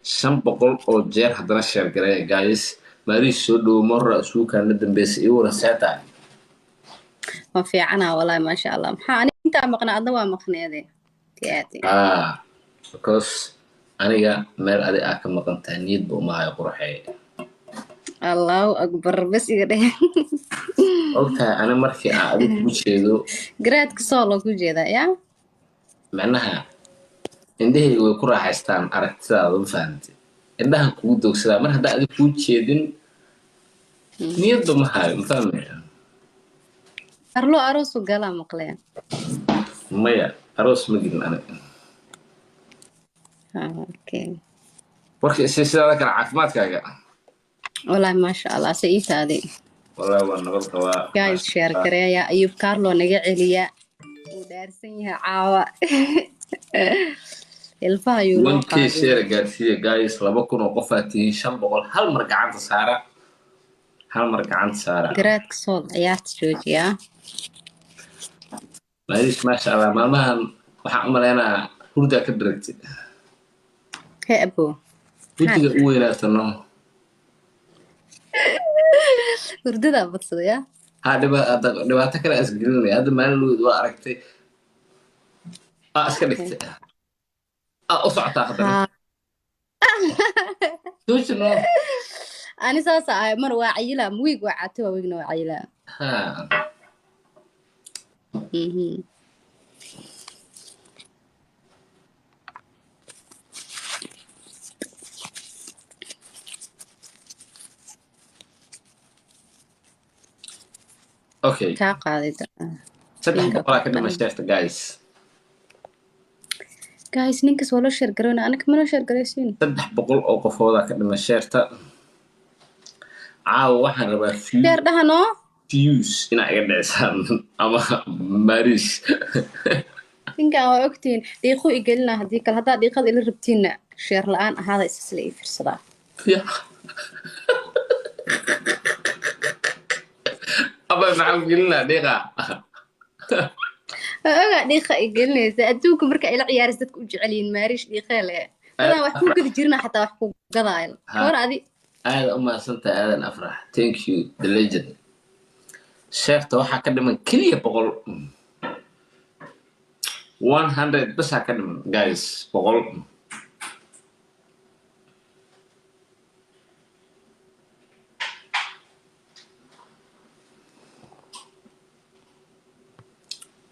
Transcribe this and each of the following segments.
500 oo jeer haddana sheer gareeya guys. maariis soo dhowo marra suukaana dambeysa iyo wara seeta. ما في عنا والله ما شاء الله محاني أنت مقنع أضواء مقنعة تياتي because aniga meel adi ka maqan tahay niyad buu maayo qurxay. الله أكبر بس يقدر ogtahay ana markii aan adiga ku jeedo قرأت كسولو كوجيدا يا macnaha indhahayga way ku raaxaystaan aragtidaada ma fahamtay indhahan kugu doogsadaa mar haddaa adiga kuu jeedin niyadba ma hayo ma fahmaya أرلو أروس وقلا مقلين maya aroos ma gelin aniga أوكي warka sidaada kale caafimaadkaaga والله ما شاء الله سئيت هذه wallahi waa nabad qabaa جايز شير كريا أيوب كارلو نجا عليا ودارسينها عاوة الفايو لو wankii sheera gaarsiiya guys 2,000 oo qof aad tihiin 500 hal mar gacanta saara قرأت كسول عيات جوجيا maalish maasha allah maalmahan waxaan u maleynayaa hurdaa ka diragtay كأبو wejiga u weynaatano ورددا بتصيا ha dhibaato kale is gelinaya hadda maalin weyd waa aragtay iska dhigtay u socotaa haddana tuujino أنا ساسا مر واعيلا مويق وعاتوا ويقنا واعيلا ha okay كاقاعدة 300 ka dhimasheerta guys جايز نينكس ولا شير قرونا أنا كمان شير قريسين 300 oo qofooda ka dhimasheerta caawa waxaan rabaa شير ده نو views inaa iga dhicisaan ama maariis إنك أنا وقتين ديخو يقلنا هديك هذا ديخل إلى ربتين شير الآن هذا إسلي في الصلاة ya aba maxaan gelinaa deeqa أنا ديخ يقلنا سأدوك مركا إلى عيار زدك وجعلين ماريش ديخة لا أنا وحكو كذا جرنا حتى وحكو قضايل ورا هذه aada u mahadsantahay aadan afrax thank you the legend sheerta waxaa ka dhiman keliya 100 basaa ka dhiman guys 100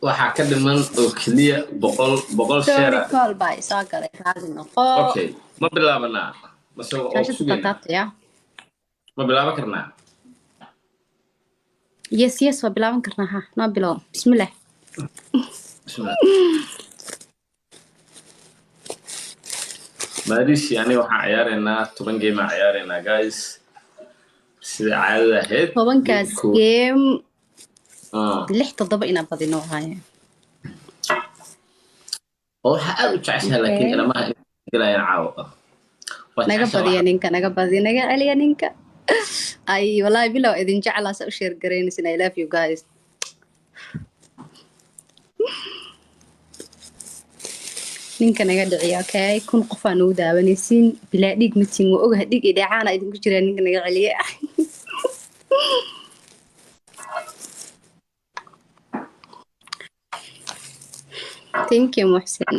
waxaa ka dhiman oo keliya 100 sheer سوري كول باي ساقر هذا النقاط okay ma bilaabanaa mase oo شاشة sugaynaa بطاطا يا ma bilaaban karnaa يس يس وبلا كرناها نابلو بسم الله bismillah maariis yani waxaan ciyaareynaa 10 game aan ciyaareynaa guys sida caadada ahayd طبعا كاس جيم oo لح تضبط إنا بدينو هاي waxaa aad u jeceshahay laakiin ilamaha galayaan caawa naga badiya ninka naga celiya ninka ay wallahi bilow idin jeclaa sa u share gareynaysaan I love you guys ninka naga dhiciya okay kun qof aan u daawanaysiin bilaa dhig mitin waa ogahay dhig idhaacana idinku jira ninka naga celiya thank you muxsin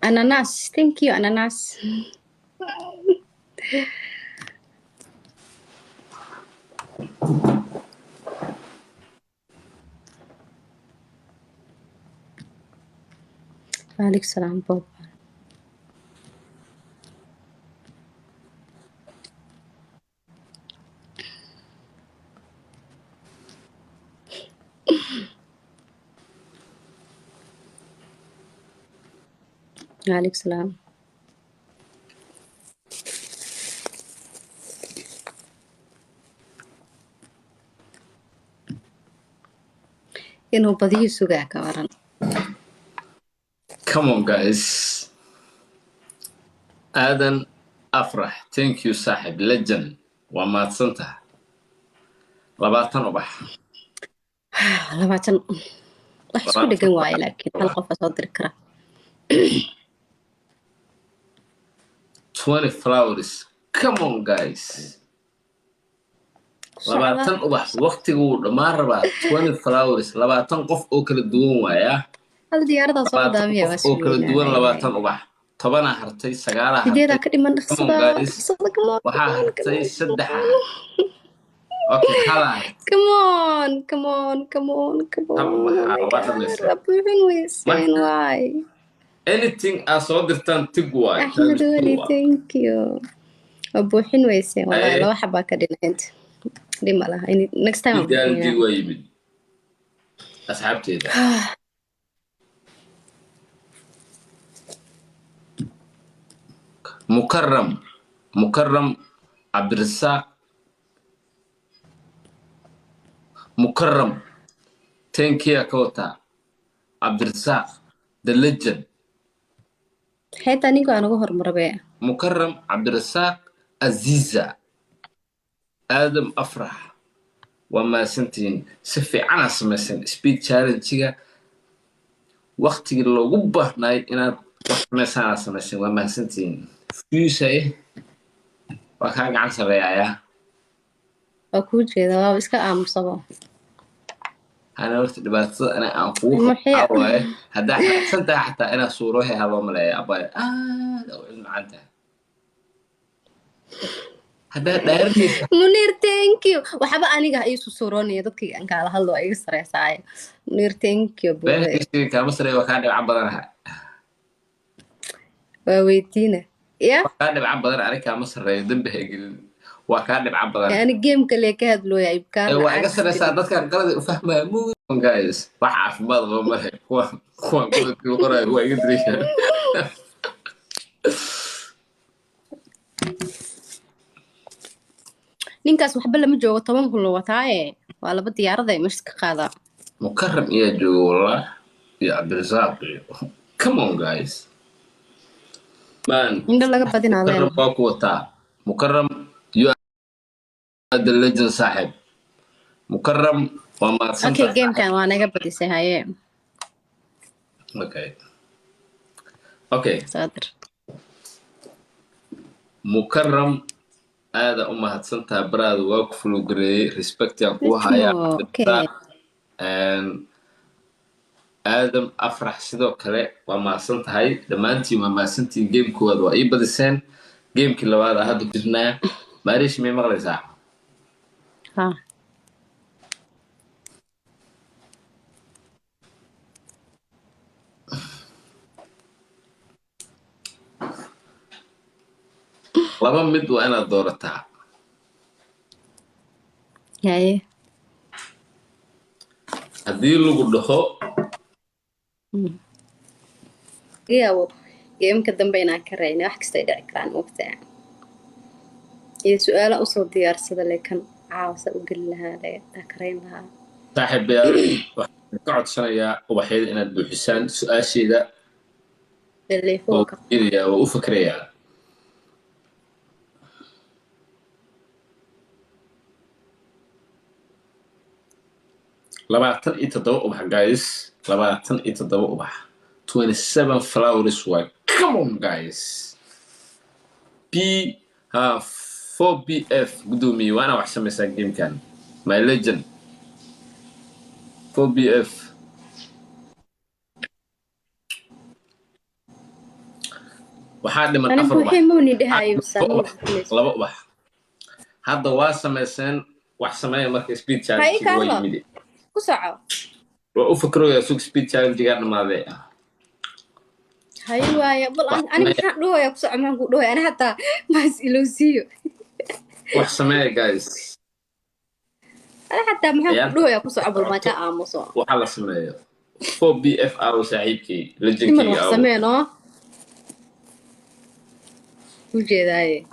ananas thank you ananas عليك السلام بابا عليك السلام inuu badiyo sugaa ka waran come on guys آدم أفرح thank you صاحب legend وما تصنته لباتن وبح labaatan wax isku لباتن dhegan waaye laakiin hal qof soo diri kara 20 flowers come on guys لباتن وبح وقتي ما ربع 20 flowers لباتن قف أو كل دون ويا hal diyaarada soo لباتن daamiya قف أو كل دون لباتن وبح طبعا هرتي سجارة sideeda هرتي ka dhiman come on dhaqsada guys dhaqsada وها هرتي سدحة أوكي خلاص come on come on come on come on طب oh my وحا god وحا rabuuxin weyseen waay anything أصدرتان تقوى axmed weli thank you rabuuxin weyseen wallahi أيه laba xabaa ka dhinayd dhima laha next time إيجال دي ويمد أصحابتي إذا مكرم عبد الرزاق مكرم تنكيا كوتا عبد الرزاق the legend xeetaa ninka aan ugu hormarabee مكرم عبد الرزاق عزيزة آدم أفرح وما سنتين سفي عنا سمسن سبيد تشالنجيغا وقتي لو قبه ناي إنا وقت ما سنة سمسن وما سنتين فيوسي وكان عن سريعيا waa kuu jeeda waaba iska aamusaba أنا قلت دبعت أنا أنفوخ أوه هدا إحنا سنت حتى أنا صوره هذا ملاي أباي لو علم عنده هدا دايرني munir thank you waxba aniga ha iisu suuroonaya dadkii aan kaala hadlo waa iga sareysaaye munir thank you بين buude كيسي كمصري وكان عبدنا waa weydiina ya وكان عبدنا عليك كمصري ذنبه يقول وكان عبدنا yani gameka lee ka hadlooya ibkaan وأنا سنة dadka qalad u fahmay muu guys wax caafimaad loo maray kuwa qodobkii qoray waa iga dirishaa ninkaas waxba lama joogo 10 kun loo wataaye waa laba diyaarada ay meesha ka qaadaa مكرم يا جو والله يا عبد الرزاق come on guys man indho laga badinaa مكرم باكو وتا مكرم you are the legend صاحب مكرم وما okay سنت gamekan waa naga badisay haye okay saadir مكرم هذا أمها سنتها براد واقف لوجري respect يا قوها يا okay آدم أفرح سيدو كله وما سنت هاي دمانتي وما سنتي جيم كود وأي بدسين جيم كله هذا هذا بدنا ما ريش مي مغلى ساعة ha لما مد وأنا دورتها haye هدي اللي قلته yaabo gameka dambe inaan ka rayna wax kasta ay dhici karaan waqtiga iyo su'aalo usoo diyaarsada leekan caawsa u geli lahaa la karayn lahaa صاحب يا قعد سنة يا وحيد إن البحسان سؤال شيء ذا telefoonka وإذا وأفكريا لبعتن إتدو أبح guys لبعتن إتدو أبح 27 flowers work come on guys P 4BF قدومي وأنا وحسن مسا جيم كان my legend 4BF waxaa dhiman أنا afar بوحي موني دهاي laba وسامي ubax hadda waa samayseen wax sameeya marka speed هاي challenge waa كارلا yimid كسعة waa u fikroya sug speed challenge ga dhamaade هاي وايا بل أنا محن دوه يا كسعة ما نقول دوه أنا حتى ما سيلوسيو wax sameeya guys أنا حتى محن نقول دوه يا كسعة بل ما جاء مصا waxa la sameeyo 4BF aw saaxiibkii إما legendkii الوح aw سمينا وجه داي